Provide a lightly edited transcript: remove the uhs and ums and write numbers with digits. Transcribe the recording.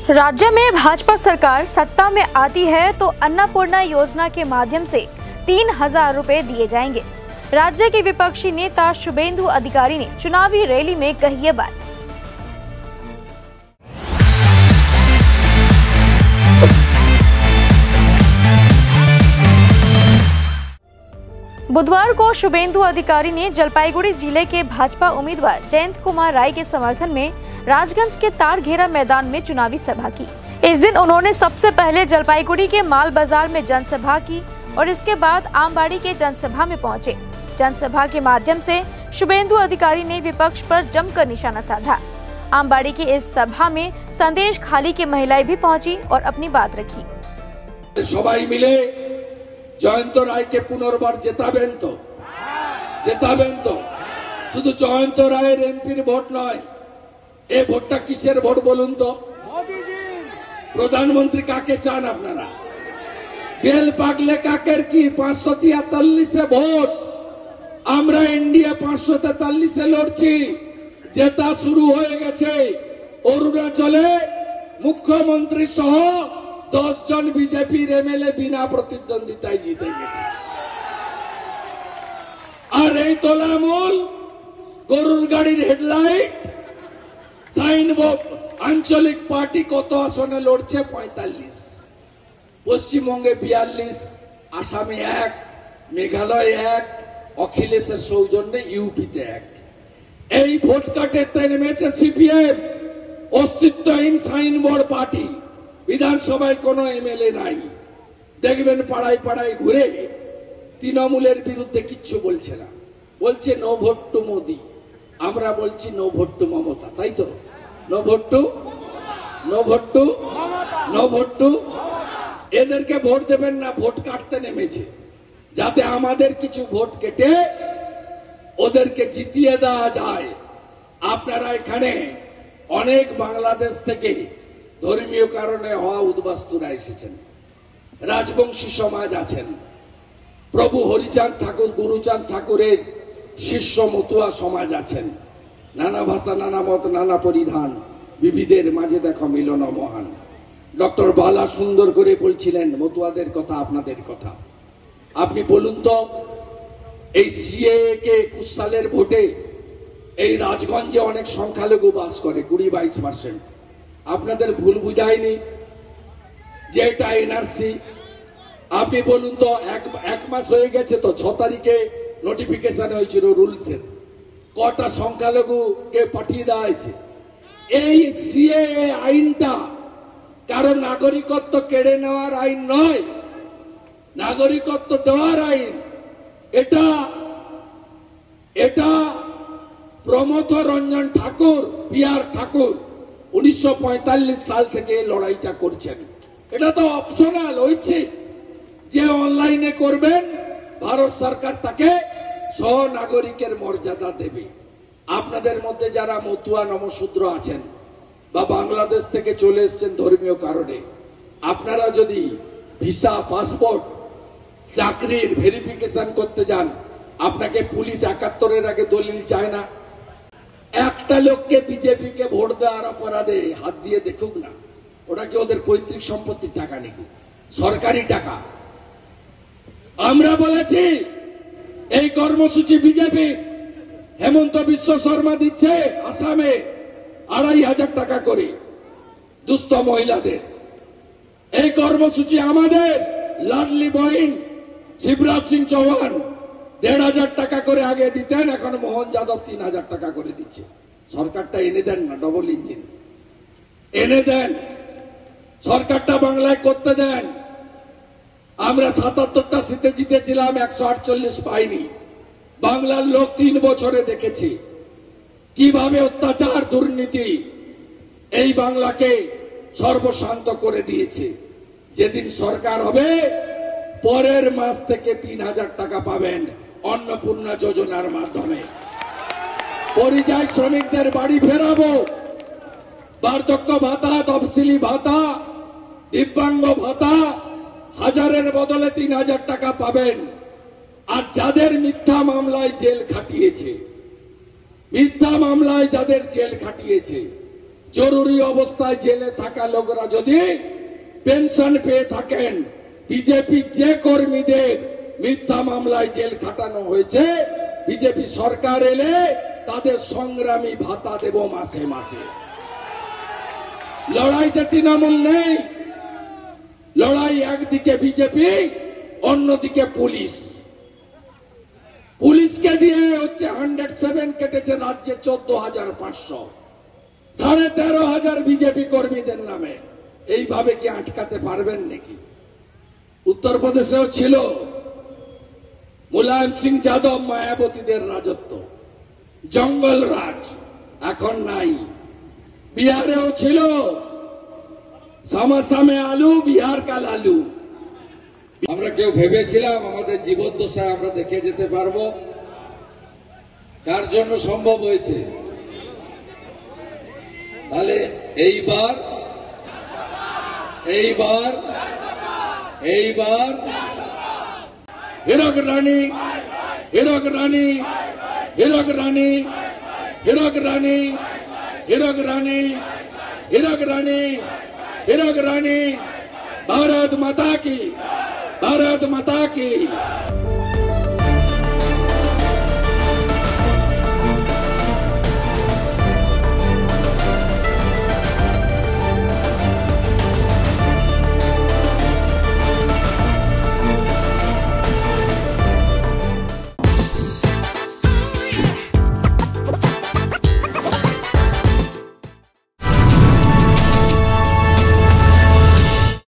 राज्य में भाजपा सरकार सत्ता में आती है तो अन्नपूर्णा योजना के माध्यम से 3,000 रुपए दिए जाएंगे। राज्य के विपक्षी नेता शुभेंदु अधिकारी ने चुनावी रैली में कही ये बात। बुधवार को शुभेंदु अधिकारी ने जलपाईगुड़ी जिले के भाजपा उम्मीदवार जयंत कुमार राय के समर्थन में राजगंज के तार घेरा मैदान में चुनावी सभा की। इस दिन उन्होंने सबसे पहले जलपाईगुड़ी के माल बाजार में जनसभा की और इसके बाद आमबाड़ी के जनसभा में पहुंचे। जनसभा के माध्यम से शुभेंदु अधिकारी ने विपक्ष पर जमकर निशाना साधा। आमबाड़ी की इस सभा में संदेश खाली की महिलाएं भी पहुंची और अपनी बात रखी। सबाई मिले जयंत राय के पुनर्बार जेताबेन तो शुधु जयंत रायर एमपिर भोट नय, ए भोटटा किसेर भोट बोलुन तो? प्रधानमंत्री काके चान आपनारा? बेल पागले काकेर की 543 भोट, आमरा इंडिया 543 लड़ছি, जेता शुरू হয়ে গেছে। অরুণাচলে মুখ্যমন্ত্রী সহ 10 জন বিজেপির এমএলএ বিনা প্রতিদ্বন্দ্বিতায় জিতে গেছে। আর এই তোলামূল গরুর গাড়ির হেডলাইট সাইনবোর্ড আঞ্চলিক পার্টি কত আসনে লড়ছে? 45, পশ্চিমবঙ্গে 42, আসামে 1, মেঘালয় 1, অখিলেশের সৌজন্যে ইউপিতে 1। এই ভোট কাটতে নেমেছে সিপিএম, অস্তিত্বহীন সাইনবোর্ড পার্টি। বিধানসভায় কোনো এমএলএ নাই, দেখবেন পাড়ায় পাড়ায় ঘুরে তৃণমূলের বিরুদ্ধে কিচ্ছু বলছে না, বলছে নো ভোট টু মোদি। আমরা বলছি নো ভোট টু মমতা, তাই তো? নো ভোট টু এদেরকে ভোট দেবেন না, ভোট কাটতে নেমেছে যাতে আমাদের কিছু ভোট কেটে ওদেরকে জিতিয়ে দেওয়া যায়। আপনারা এখানে অনেক বাংলাদেশ থেকে ধর্মীয় কারণে হওয়া উদ্বাস্তুরা এসেছেন, রাজবংশী সমাজ আছেন, প্রভু হরিচাঁদ ঠাকুর গুরুচাঁদ ঠাকুরের শিষ্য মতুয়া সমাজ আছেন। নানা ভাষা, নানা মত, নানা পরিধান, বিবিধের মাঝে দেখো মিলন মহান। ডক্টর বালা সুন্দর করে বলছিলেন মতুয়াদের কথা, আপনাদের কথা। আপনি বলুন তো, এই সিএএ কে 21 সালের ভোটে এই রাজগঞ্জে অনেক সংখ্যালঘু বাস করে, 20-22%। আপনাদের ভুল বুঝায়নি যে এটা এনআরসি? আপনি বলুন তো, এক মাস হয়ে গেছে তো, 6 তারিখে নোটিফিকেশন হয়েছিল রুলসের, কটা সংখ্যালঘুকে পাঠিয়ে দেওয়া হয়েছে? এই সিএএ আইনটা কারো নাগরিকত্ব কেড়ে নেওয়ার আইন নয়, নাগরিকত্ব দেওয়ার আইন। এটা প্রমথ রঞ্জন ঠাকুর, পিআর ঠাকুর 1945 সাল থেকে লড়াইটা করছেন। এটা তো অপশনাল, ঐচ্ছিক। যে অনলাইনে করবেন ভারত সরকার তাকে সহ নাগরিকের মর্যাদা দেবে। আপনাদের মধ্যে যারা মতুয়া নমশূদ্র আছেন বা বাংলাদেশ থেকে চলে এসেছেন ধর্মীয় কারণে, আপনারা যদি ভিসা, পাসপোর্ট, চাকরির ভেরিফিকেশন করতে যান, আপনাকে পুলিশ 71-এর আগে দলিল চায় না। একটা লোককে বিজেপিকে ভোট দেওয়ার অপরাধে হাত দিয়ে দেখুক না, ওটা কি ওদের পৈতৃক সম্পত্তির টাকা নাকি? সরকারি টাকা। আমরা বলেছি এই কর্মসূচি বিজেপি, হেমন্ত বিশ্ব শর্মা দিচ্ছে আসামে 2,500 টাকা করে দুস্থ মহিলাদের। এই কর্মসূচি আমাদের লাডলি বহিন শিবরাজ সিং চৌহান 1,500 টাকা করে আগে দিতেন, এখন মোহন যাদব 3,000 টাকা করে দিচ্ছে। সরকারটা এনে দেন না, ডবল ইঞ্জিন এনে দেন, সরকারটা বাংলায় করতে দেন। আমরা 77টা সিটে জিতেছিলাম, 148 পাইনি। বাংলার লোক 3 বছরে দেখেছি কিভাবে অত্যাচার, দুর্নীতি এই বাংলাকে সর্বশান্ত করে দিয়েছে। যেদিন সরকার হবে পরের মাস থেকে 3,000 টাকা পাবেন অন্নপূর্ণা যোজনার মাধ্যমে। পরিযায়ী শ্রমিকদের বাড়ি ফেরাবো, বার্ধক্য ভাতা, তফসিলি ভাতা, দিব্যাঙ্গ ভাতা, 1000-এর বদলে 3,000 টাকা পাবেন। আর যাদের মিথ্যা মামলায় জেল খাটিয়েছে, মিথ্যা মামলায় যাদের জেল খাটিয়েছে জরুরি অবস্থায় জেলে থাকা লোকরা যদি পেনশন পেয়ে থাকেন, বিজেপি যে কর্মীদের মিথ্যা মামলায় জেল খাটানো হয়েছে, বিজেপি সরকার এলে তাদের সংগ্রামী ভাতা দেব মাসে মাসে। লড়াইতে তৃণমূল নেই, লড়াই একদিকে বিজেপি, অন্যদিকে পুলিশ। পুলিশকে দিয়ে হচ্ছে 107 কেটেছে রাজ্যে 14,500, 13,500 বিজেপি কর্মীদের নামে। এইভাবে কি আটকাতে পারবেন নাকি? উত্তরপ্রদেশেও ছিল মুলায়ম সিং যাদব, মায়াবতীদের রাজত্ব, জঙ্গল রাজ, এখন নাই। বিহারেও ছিল সামাসামে আলু, বিহার কাল আলু। আমরা কেউ ভেবেছিলাম আমাদের জীবদ্দশায় আমরা দেখে যেতে পারবো? কার জন্য সম্ভব হয়েছে? তাহলে এইবার হীরক রানী, হীরক রানী, হীরক রানী, হীরক রানী, হীরক রানী, হীরক রানী, হীরক রানী, भारत माता की, भारत माता की।